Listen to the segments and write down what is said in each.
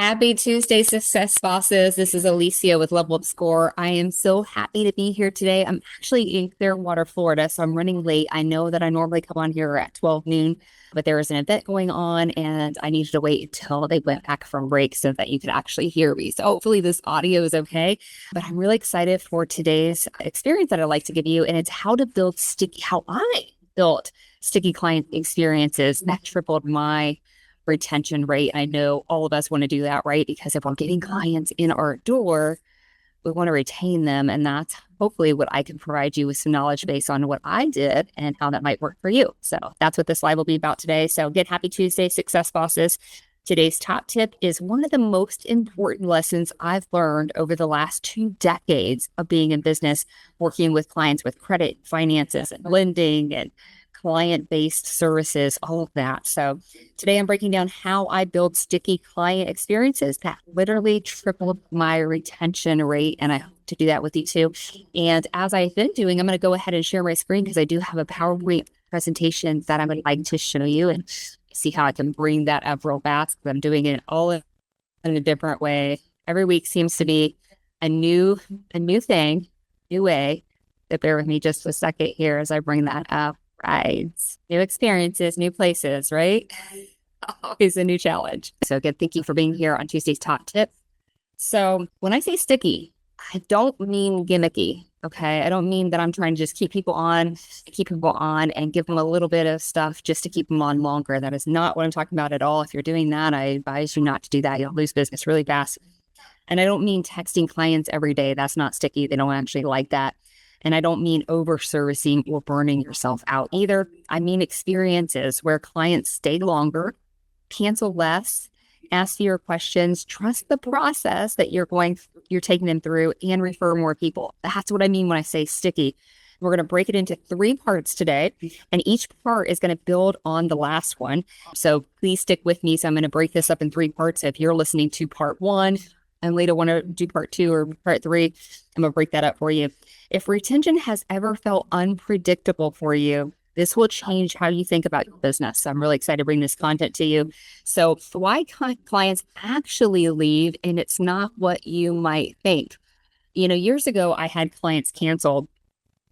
Happy Tuesday, Success Bosses. This is Alicia with Level Up Score. I am so happy to be here today. I'm actually in Clearwater, Florida, so I'm running late. I know that I normally come on here at 12 noon, but there was an event going on and I needed to wait until they went back from break so that you could actually hear me. So hopefully this audio is okay. But I'm really excited for today's experience that I'd like to give you, and it's how I built sticky client experiences that tripled my retention rate. I know all of us want to do that, right? Because if we're getting clients in our door, we want to retain them. And that's hopefully what I can provide you with some knowledge based on what I did and how that might work for you. So that's what this live will be about today. So again, happy Tuesday, Success Bosses. Today's top tip is one of the most important lessons I've learned over the last 2 decades of being in business, working with clients with credit, finances, and lending, and client-based services, all of that. So today I'm breaking down how I build sticky client experiences that literally tripled my retention rate. And I hope to do that with you too. And as I've been doing, I'm going to go ahead and share my screen because I do have a PowerPoint presentation that I would like to show you and see how I can bring that up real fast. I'm doing it all in a different way. Every week seems to be a new thing, new way. So bear with me just a second here as I bring that up. Right. New experiences, new places, right? Always a new challenge. So again, thank you for being here on Tuesday's Top Tip. So when I say sticky, I don't mean gimmicky. Okay. I don't mean that I'm trying to just keep people on and give them a little bit of stuff just to keep them on longer. That is not what I'm talking about at all. If you're doing that, I advise you not to do that. You'll lose business really fast. And I don't mean texting clients every day. That's not sticky. They don't actually like that. And I don't mean over-servicing or burning yourself out either. I mean experiences where clients stay longer, cancel less, ask fewer questions, trust the process that you're taking them through, and refer more people. That's what I mean when I say sticky. We're going to break it into 3 parts today, and each part is going to build on the last one. So please stick with me. So I'm going to break this up in 3 parts. If you're listening to part 1 and later want to do part 2 or part 3, I'm going to break that up for you. If retention has ever felt unpredictable for you, this will change how you think about your business. So I'm really excited to bring this content to you. So why clients actually leave, and it's not what you might think. Years ago, I had clients canceled,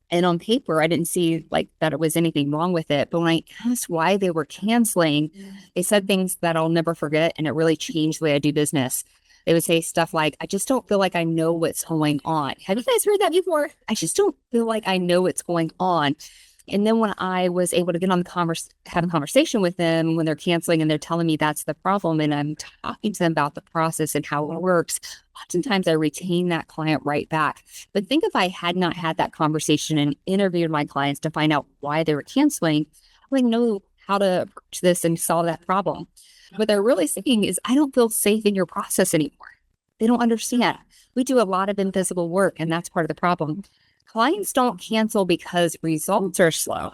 and on paper, I didn't see that it was anything wrong with it. But when I asked why they were canceling, they said things that I'll never forget, and it really changed the way I do business. They would say stuff like, I just don't feel like I know what's going on. Have you guys heard that before? I just don't feel like I know what's going on. And then when I was able to get on have a conversation with them when they're canceling and they're telling me that's the problem, and I'm talking to them about the process and how it works, oftentimes I retain that client right back. But think if I had not had that conversation and interviewed my clients to find out why they were canceling, I wouldn't know how to approach this and solve that problem. What they're really saying is, I don't feel safe in your process anymore. They don't understand. We do a lot of invisible work, and that's part of the problem. Clients don't cancel because results are slow.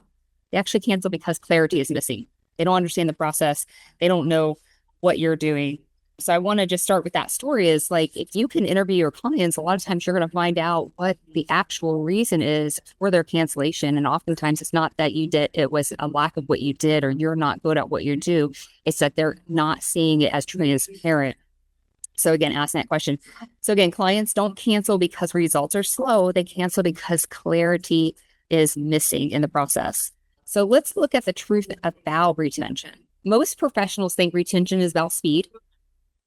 They actually cancel because clarity is missing. They don't understand the process. They don't know what you're doing. So I want to just start with that story is if you can interview your clients, a lot of times you're going to find out what the actual reason is for their cancellation. And oftentimes it's not that it was a lack of what you did or you're not good at what you do. It's that they're not seeing it as transparent. So again, ask that question. So again, clients don't cancel because results are slow. They cancel because clarity is missing in the process. So let's look at the truth about retention. Most professionals think retention is about speed.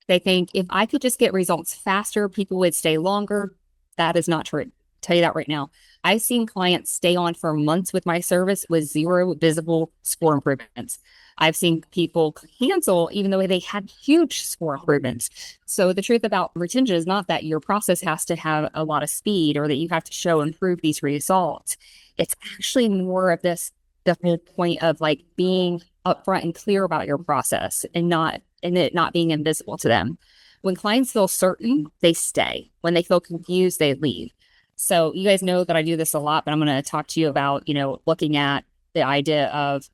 They think if I could just get results faster, people would stay longer. That is not true. I'll tell you that right now. I've seen clients stay on for months with my service with 0 visible score improvements. I've seen people cancel even though they had huge score improvements. So the truth about retention is not that your process has to have a lot of speed or that you have to show and prove these results. It's actually more of the whole point of being upfront and clear about your process and it not being invisible to them. When clients feel certain, they stay. When they feel confused, they leave. So you guys know that I do this a lot, but I'm going to talk to you about, looking at the idea of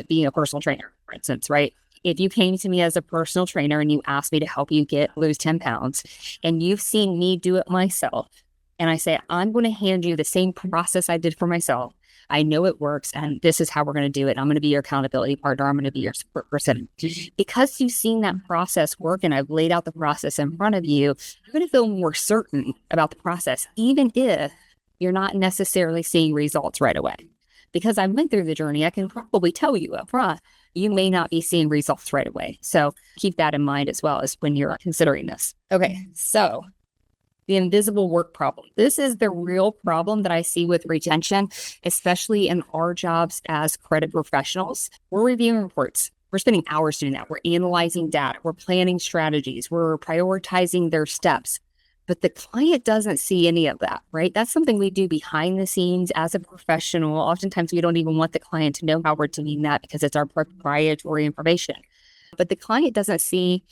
being a personal trainer, for instance, right? If you came to me as a personal trainer and you asked me to help you lose 10 pounds and you've seen me do it myself, and I say, I'm going to hand you the same process I did for myself. I know it works, and this is how we're going to do it. I'm going to be your accountability partner. I'm going to be your support person. Because you've seen that process work and I've laid out the process in front of you, you're going to feel more certain about the process, even if you're not necessarily seeing results right away. Because I went through the journey, I can probably tell you up front, you may not be seeing results right away. So keep that in mind as well as when you're considering this. Okay, so the invisible work problem. This is the real problem that I see with retention, especially in our jobs as credit professionals. We're reviewing reports. We're spending hours doing that. We're analyzing data. We're planning strategies. We're prioritizing their steps. But the client doesn't see any of that, right? That's something we do behind the scenes as a professional. Oftentimes, we don't even want the client to know how we're doing that because it's our proprietary information. But the client doesn't see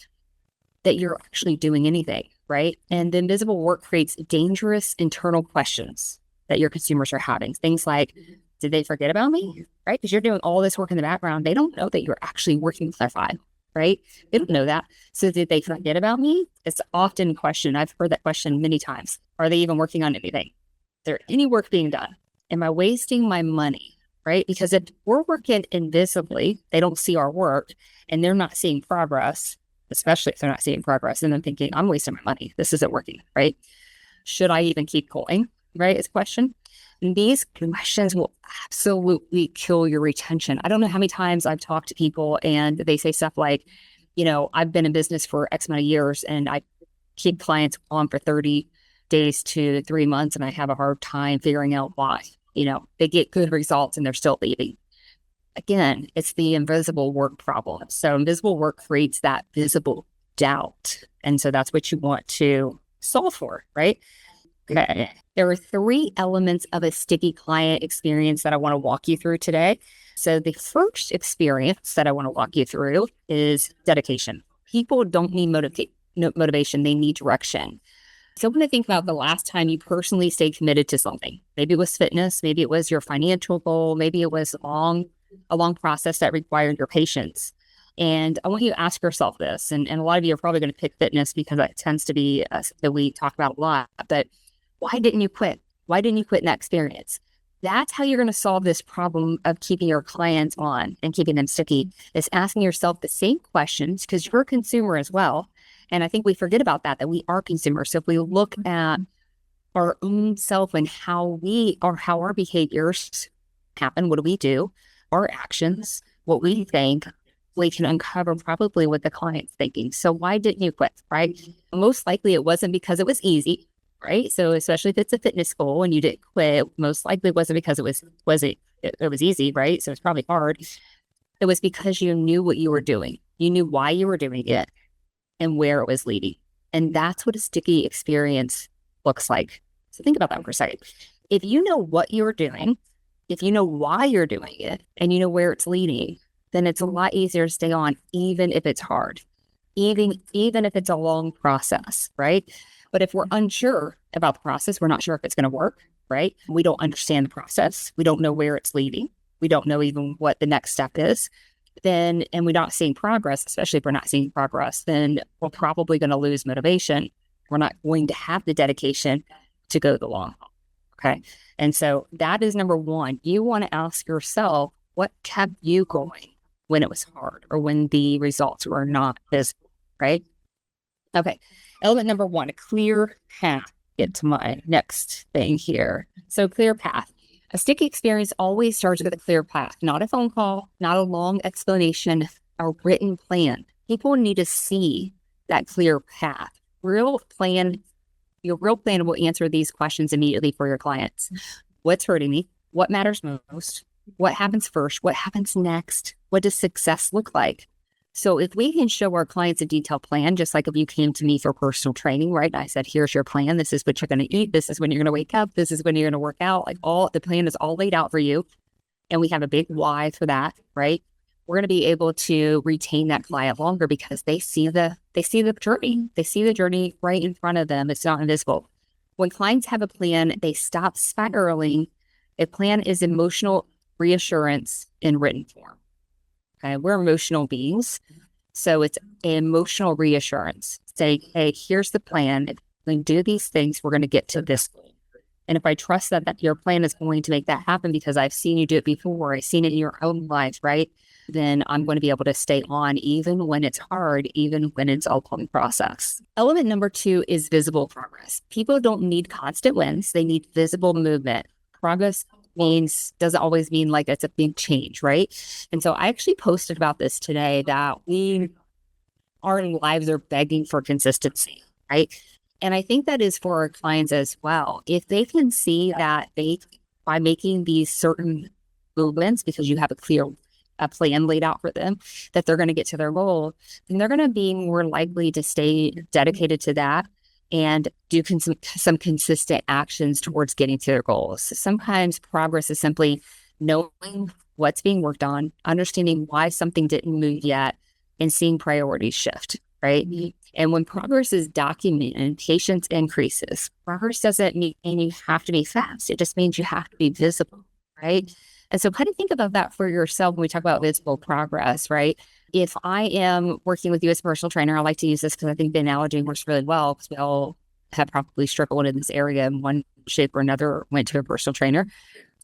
that you're actually doing anything, right? And the invisible work creates dangerous internal questions that your consumers are having. Things like, did they forget about me, right? Because you're doing all this work in the background. They don't know that you're actually working with their file, right? They don't know that. So did they forget about me? It's often a question. I've heard that question many times. Are they even working on anything? Is there any work being done? Am I wasting my money, right? Because if we're working invisibly, they don't see our work and they're not seeing progress, especially if they're not seeing progress, and then thinking, I'm wasting my money. This isn't working, right? Should I even keep going, right? Is a question. And these questions will absolutely kill your retention. I don't know how many times I've talked to people and they say stuff like, I've been in business for X amount of years and I keep clients on for 30 days to 3 months and I have a hard time figuring out why. They get good results and they're still leaving. Again, it's the invisible work problem. So invisible work creates that visible doubt. And so that's what you want to solve for, right? Okay. There are 3 elements of a sticky client experience that I want to walk you through today. So the first experience that I want to walk you through is dedication. People don't need motivation. They need direction. So I want to think about the last time you personally stayed committed to something. Maybe it was fitness. Maybe it was your financial goal. Maybe it was a long process that required your patience. And I want you to ask yourself this, and a lot of you are probably going to pick fitness because that tends to be that we talk about a lot, but why didn't you quit? Why didn't you quit in that experience? That's how you're going to solve this problem of keeping your clients on and keeping them sticky, is asking yourself the same questions because you're a consumer as well. And I think we forget about that we are consumers. So if we look at our own self and how our behaviors happen, what do we do? Our actions, what we think, we can uncover probably what the client's thinking. So why didn't you quit, right? Most likely it wasn't because it was easy, right? So especially if it's a fitness goal and you didn't quit, most likely it wasn't because it was easy, right? So it's probably hard. It was because you knew what you were doing. You knew why you were doing it and where it was leading. And that's what a sticky experience looks like. So think about that for a second. If you know what you're doing, if you know why you're doing it, and you know where it's leading, then it's a lot easier to stay on, even if it's hard, even if it's a long process, right? But if we're unsure about the process, we're not sure if it's going to work, right? We don't understand the process. We don't know where it's leading. We don't know even what the next step is. And we're not seeing progress, especially if we're not seeing progress, then we're probably going to lose motivation. We're not going to have the dedication to go the long haul. Okay. And so that is number one. You want to ask yourself, what kept you going when it was hard or when the results were not visible, right? Okay. Element number 1, a clear path. Get to my next thing here. So clear path. A sticky experience always starts with a clear path, not a phone call, not a long explanation, a written plan. People need to see that clear path. Your real plan will answer these questions immediately for your clients. What's hurting me? What matters most? What happens first? What happens next? What does success look like? So if we can show our clients a detailed plan, just like if you came to me for personal training, right? And I said, here's your plan. This is what you're going to eat. This is when you're going to wake up. This is when you're going to work out. The plan is all laid out for you. And we have a big why for that, right? We're going to be able to retain that client longer because they see the journey. They see the journey right in front of them. It's not invisible. When clients have a plan, they stop spiraling. A plan is emotional reassurance in written form. Okay, we're emotional beings. So it's emotional reassurance. Say, hey, here's the plan. If we do these things, we're going to get to this goal. And if I trust that your plan is going to make that happen because I've seen you do it before, I've seen it in your own life, right? Then I'm going to be able to stay on even when it's hard, even when it's all in process. Element number 2 is visible progress. People don't need constant wins. They need visible movement. Progress doesn't always mean like it's a big change, right? And so I actually posted about this today that our lives are begging for consistency, right? And I think that is for our clients as well. If they can see that by making these certain movements, because you have a plan laid out for them, that they're going to get to their goal, then they're going to be more likely to stay dedicated to that and do some consistent actions towards getting to their goals. Sometimes progress is simply knowing what's being worked on, understanding why something didn't move yet, and seeing priorities shift, right? And when progress is documented, patience increases. Progress doesn't mean you have to be fast. It just means you have to be visible, right? And so kind of think about that for yourself when we talk about visible progress, right? If I am working with you as a personal trainer, I like to use this because I think the analogy works really well, because we all have probably struggled in this area in one shape or another, went to a personal trainer.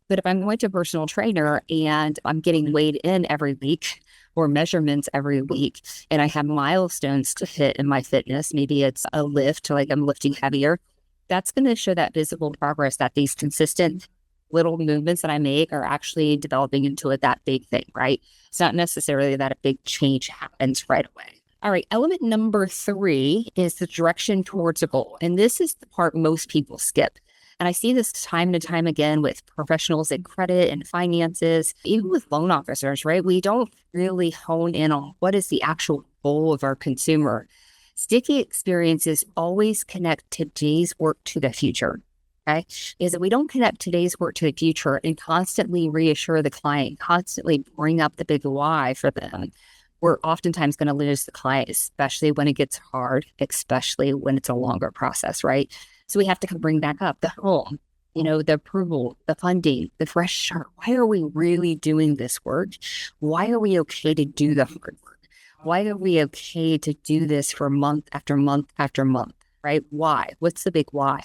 But if I'm going to a personal trainer and I'm getting weighed in every week or measurements every week, and I have milestones to hit in my fitness, maybe it's a lift, like I'm lifting heavier, that's going to show that visible progress, that these consistent little movements that I make are actually developing into that big thing, right? It's not necessarily that a big change happens right away. All right, element number 3 is the direction towards a goal. And this is the part most people skip. And I see this time and time again with professionals in credit and finances, even with loan officers, right? We don't really hone in on what is the actual goal of our consumer. Sticky experiences always connect today's work to the future. Okay, is that we don't connect today's work to the future and constantly reassure the client, constantly bring up the big why for them. We're oftentimes going to lose the client, especially when it gets hard, especially when it's a longer process, right? So we have to bring back up the home, the approval, the funding, the fresh start. Why are we really doing this work? Why are we okay to do the hard work? Why are we okay to do this for month after month after month, right? Why? What's the big why?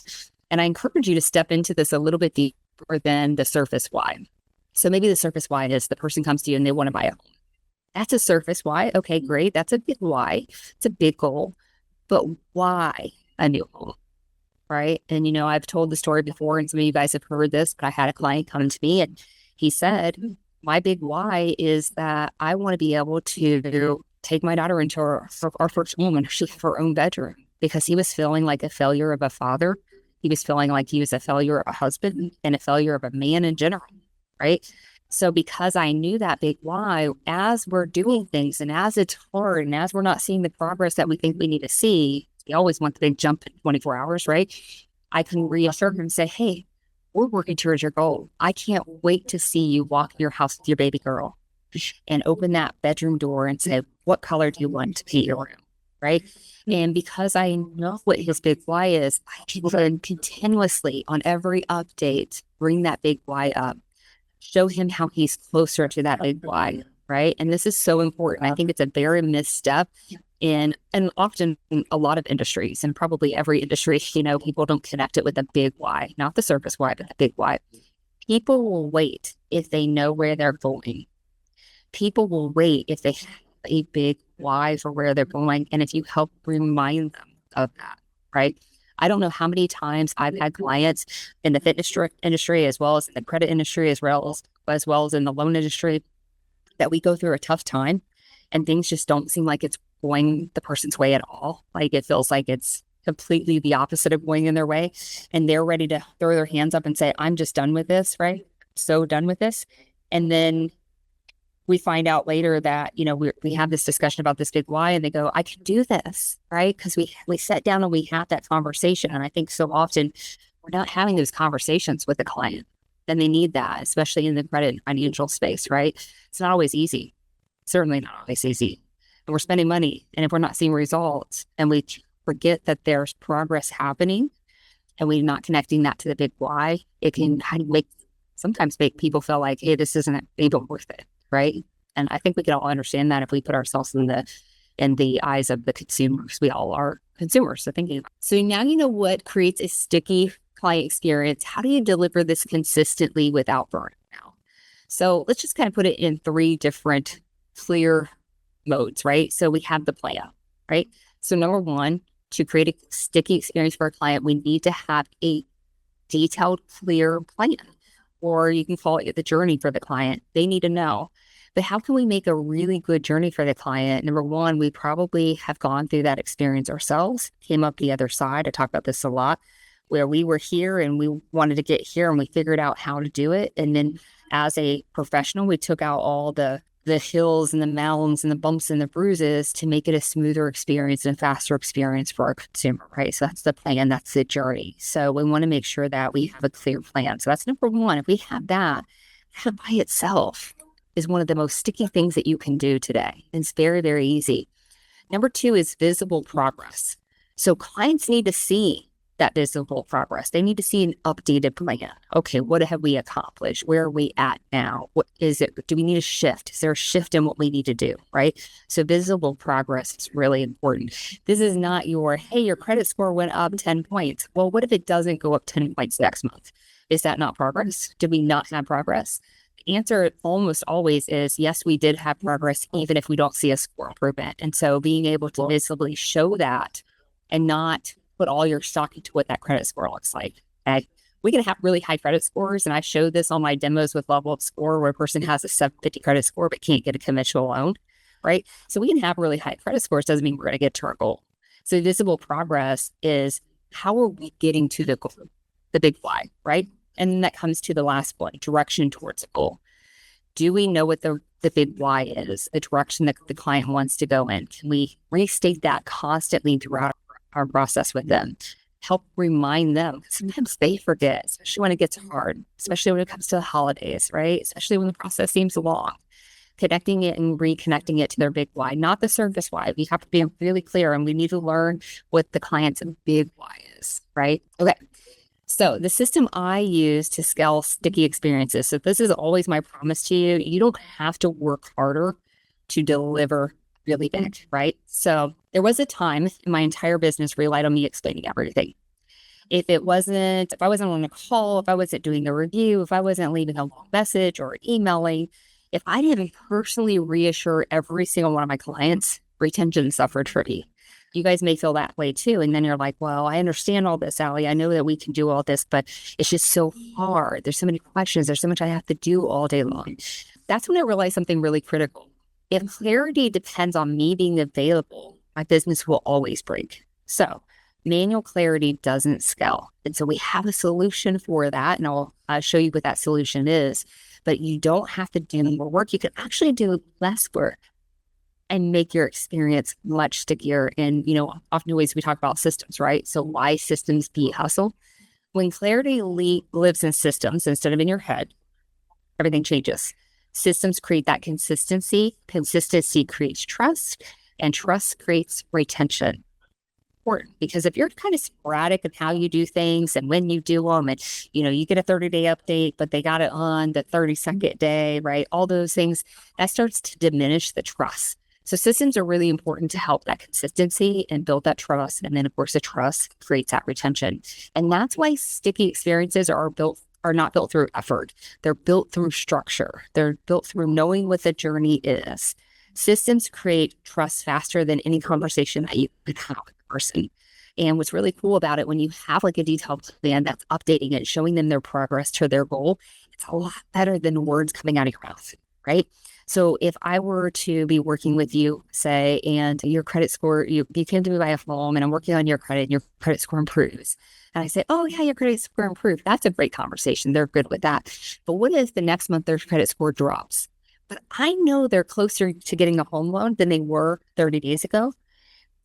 And I encourage you to step into this a little bit deeper than the surface why. So maybe the surface why is the person comes to you and they want to buy a home. That's a surface why. Okay, great. That's a big why. It's a big goal. But why a new home? Right. And, I've told the story before, and some of you guys have heard this, but I had a client come to me and he said, my big why is that I want to be able to take my daughter into our first home and she have her own bedroom, because he was feeling like a failure of a father. He was feeling like he was a failure of a husband and a failure of a man in general. Right. So because I knew that big why, as we're doing things and as it's hard and as we're not seeing the progress that we think we need to see, we always want the big jump in 24 hours, right? I can reassure him and say, hey, we're working towards your goal. I can't wait to see you walk in your house with your baby girl and open that bedroom door and say, what color do you want to be your room, right? And because I know what his big why is, I can continuously on every update bring that big why up, show him how he's closer to that big why, right? And this is so important. I think it's a very misstep in, and often in a lot of industries, and probably every industry, people don't connect it with a big why, not the surface why, but the big why. People will wait if they know where they're going. People will wait if they have a big why for where they're going, and if you help remind them of that, right? I don't know how many times I've had clients in the fitness industry, as well as in the credit industry, as well as in the loan industry, that we go through a tough time and things just don't seem like it's going the person's way at all. Like it feels like it's completely the opposite of going in their way. And they're ready to throw their hands up and say, I'm just done with this, right? So done with this. And then we find out later that, we have this discussion about this big why, and they go, I can do this, right? Because we sat down and we had that conversation. And I think so often we're not having those conversations with the client. Then they need that, especially in the credit and financial space, right? It's not always easy. Certainly not always easy. And we're spending money. And if we're not seeing results and we forget that there's progress happening and we're not connecting that to the big why, it can sometimes make people feel like, hey, this isn't even worth it, right? And I think we can all understand that if we put ourselves in the eyes of the consumers. We all are consumers. So now you know what creates a sticky client experience, how do you deliver this consistently without burnout? So let's just kind of put it in three different clear modes, right? So we have the plan, right? So number one, to create a sticky experience for a client, we need to have a detailed, clear plan, or you can call it the journey for the client. They need to know. But how can we make a really good journey for the client? Number one, we probably have gone through that experience ourselves, came up the other side. I talk about this a lot, where we were here and we wanted to get here and we figured out how to do it. And then as a professional, we took out all the hills and the mountains and the bumps and the bruises to make it a smoother experience and faster experience for our consumer, right? So that's the plan, that's the journey. So we want to make sure that we have a clear plan. So that's number one. If we have that by itself is one of the most sticky things that you can do today. It's very, very easy. Number two is visible progress. So clients need to see that visible progress. They need to see an updated plan. Okay, what have we accomplished? Where are we at now? What is it? Do we need a shift? Is there a shift in what we need to do, right? So visible progress is really important. This is not hey, your credit score went up 10 points. Well, what if it doesn't go up 10 points next month? Is that not progress? Did we not have progress? The answer almost always is yes, we did have progress, even if we don't see a score improvement. And so being able to visibly show that and not put all your stock into what that credit score looks like. Okay? We can have really high credit scores, and I showed this on my demos with Level Up Score, where a person has a 750 credit score but can't get a conventional loan, right? So we can have really high credit scores, doesn't mean we're going to get to our goal. So visible progress is how are we getting to the goal, the big why, right? And then that comes to the last one, direction towards a goal. Do we know what the big why is, the direction that the client wants to go in? Can we restate that constantly throughout our process with them? Help remind them. Sometimes they forget, especially when it gets hard, especially when it comes to the holidays, right? Especially when the process seems long. Connecting it and reconnecting it to their big why, not the service why. We have to be really clear, and we need to learn what the client's big why is, right? Okay. So the system I use to scale sticky experiences. So this is always my promise to you. You don't have to work harder to deliver really big, right? So there was a time in my entire business relied on me explaining everything. If I wasn't on a call, if I wasn't doing a review, if I wasn't leaving a long message or emailing, if I didn't personally reassure every single one of my clients, retention suffered for me. You guys may feel that way too. And then you're like, well, I understand all this, Allie. I know that we can do all this, but it's just so hard. There's so many questions. There's so much I have to do all day long. That's when I realized something really critical. If clarity depends on me being available, my business will always break. So manual clarity doesn't scale. And so we have a solution for that. And I'll show you what that solution is. But you don't have to do more work. You can actually do less work and make your experience much stickier. And, often ways we talk about systems, right? So why systems beat hustle? When clarity lives in systems instead of in your head, everything changes. Systems create that consistency. Consistency creates trust, and trust creates retention. Important, because if you're kind of sporadic in how you do things and when you do them, and you get a 30-day update, but they got it on the 32nd day, right? All those things, that starts to diminish the trust. So systems are really important to help that consistency and build that trust. And then, of course, the trust creates that retention. And that's why sticky experiences are not built through effort. They're built through structure. They're built through knowing what the journey is. Systems create trust faster than any conversation that you could have with a person. And what's really cool about it, when you have like a detailed plan that's updating it, showing them their progress to their goal, it's a lot better than words coming out of your mouth, right? So if I were to be working with you, say, and your credit score, you came to me by a phone and I'm working on your credit and your credit score improves. And I say, oh yeah, your credit score improved. That's a great conversation. They're good with that. But what if the next month their credit score drops? But I know they're closer to getting a home loan than they were 30 days ago.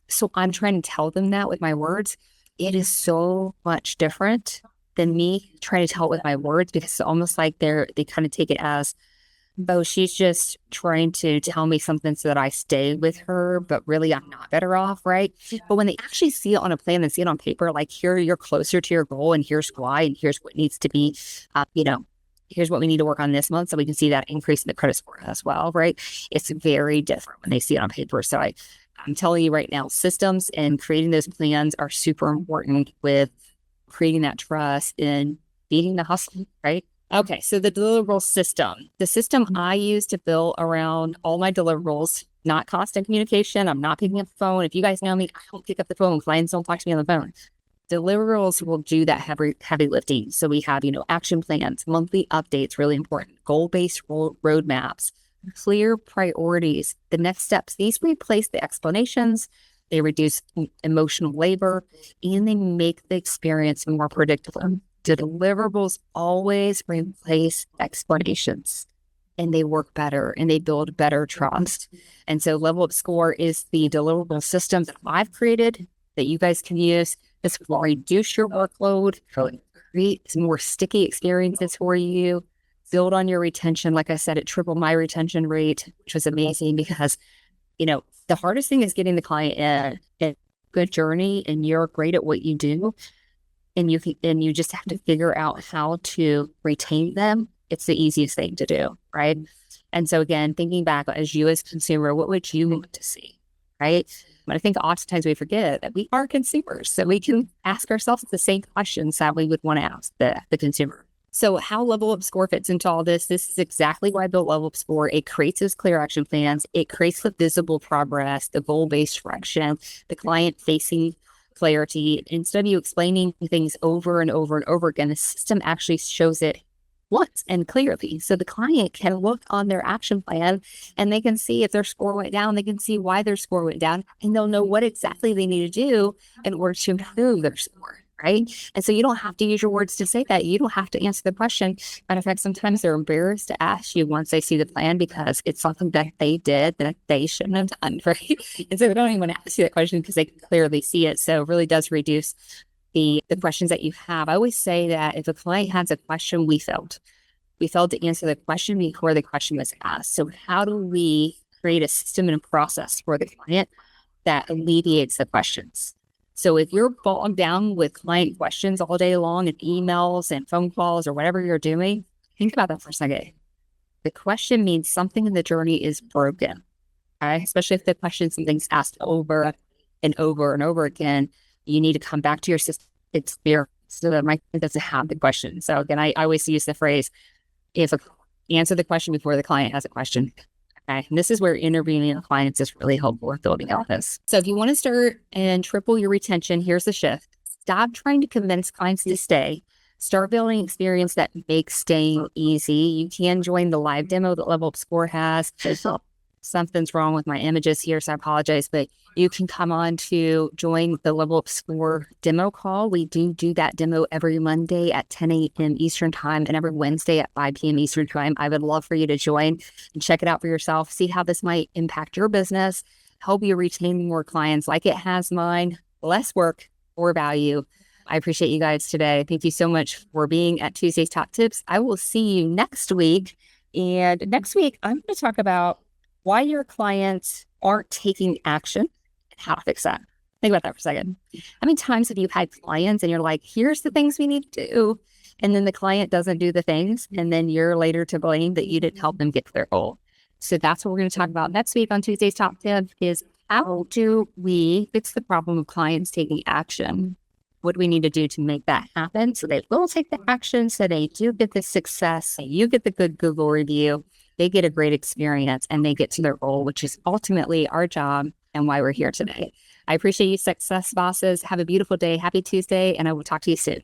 So I'm trying to tell them that with my words. It is so much different than me trying to tell it with my words, because it's almost like they kind of take it as, oh, she's just trying to tell me something so that I stay with her, but really I'm not better off, right? But when they actually see it on a plan and see it on paper, like here, you're closer to your goal and here's why, and here's what needs to be, here's what we need to work on this month so we can see that increase in the credit score as well, right? It's very different when they see it on paper. So I'm telling you right now, systems and creating those plans are super important with creating that trust and beating the hustle, right? Okay, so the deliverable system. The system I use to build around all my deliverables, not constant communication. I'm not picking up the phone. If you guys know me, I don't pick up the phone. Clients don't talk to me on the phone. Deliverables will do that heavy lifting. So we have, action plans, monthly updates, really important, goal-based roadmaps, clear priorities, the next steps. These replace the explanations, they reduce emotional labor, and they make the experience more predictable. The deliverables always replace explanations, and they work better and they build better trust. And so Level Up Score is the deliverable system that I've created that you guys can use. This will reduce your workload, create some more sticky experiences for you, build on your retention. Like I said, it tripled my retention rate, which was amazing because, the hardest thing is getting the client in a good journey, and you're great at what you do. And you just have to figure out how to retain them. It's the easiest thing to do, right? And so again, thinking back as you as consumer, what would you want to see, right? But I think oftentimes we forget that we are consumers, so we can ask ourselves the same questions that we would want to ask the consumer. So how Level Up Score fits into all this is exactly why I built Level Up Score. It creates those clear action plans. It creates the visible progress, the goal-based direction, the client-facing clarity. Instead of you explaining things over and over and over again, the system actually shows it once and clearly. So the client can look on their action plan and they can see if their score went down, they can see why their score went down, and they'll know what exactly they need to do in order to improve their score, right? And so you don't have to use your words to say that. You don't have to answer the question. Matter of fact, sometimes they're embarrassed to ask you once they see the plan because it's something that they did that they shouldn't have done, right? And so they don't even want to ask you that question because they can clearly see it. So it really does reduce the questions that you have. I always say that if a client has a question, we failed to answer the question before the question was asked. So how do we create a system and a process for the client that alleviates the questions? So if you're bogged down with client questions all day long and emails and phone calls or whatever you're doing, think about that for a second. The question means something in the journey is broken, okay? Especially if the question, something's asked over and over and over again. You need to come back to your system experience so that my client doesn't have the question. So again, I always use the phrase, answer the question before the client has a question. Okay. And this is where interviewing clients is really helpful with building out this. So if you want to start and triple your retention, here's the shift. Stop trying to convince clients to stay. Start building experience that makes staying easy. You can join the live demo that Level Up Score has. Something's wrong with my images here, so I apologize, but you can come on to join the Level Up Score demo call. We do that demo every Monday at 10 a.m. Eastern time and every Wednesday at 5 p.m. Eastern time. I would love for you to join and check it out for yourself. See how this might impact your business, help you retain more clients like it has mine. Less work, more value. I appreciate you guys today. Thank you so much for being at Tuesday's Top Tips. I will see you next week. And next week, I'm going to talk about why your clients aren't taking action and how to fix that. Think about that for a second. How many times have you had clients and you're like, here's the things we need to do, and then the client doesn't do the things, and then you're later to blame that you didn't help them get to their goal? So that's what we're going to talk about next week on Tuesday's Top Tip is how do we fix the problem of clients taking action? What do we need to do to make that happen so they will take the action, so they do get the success, so you get the good Google review, they get a great experience, and they get to their goal, which is ultimately our job and why we're here today. I appreciate you, success bosses. Have a beautiful day. Happy Tuesday, and I will talk to you soon.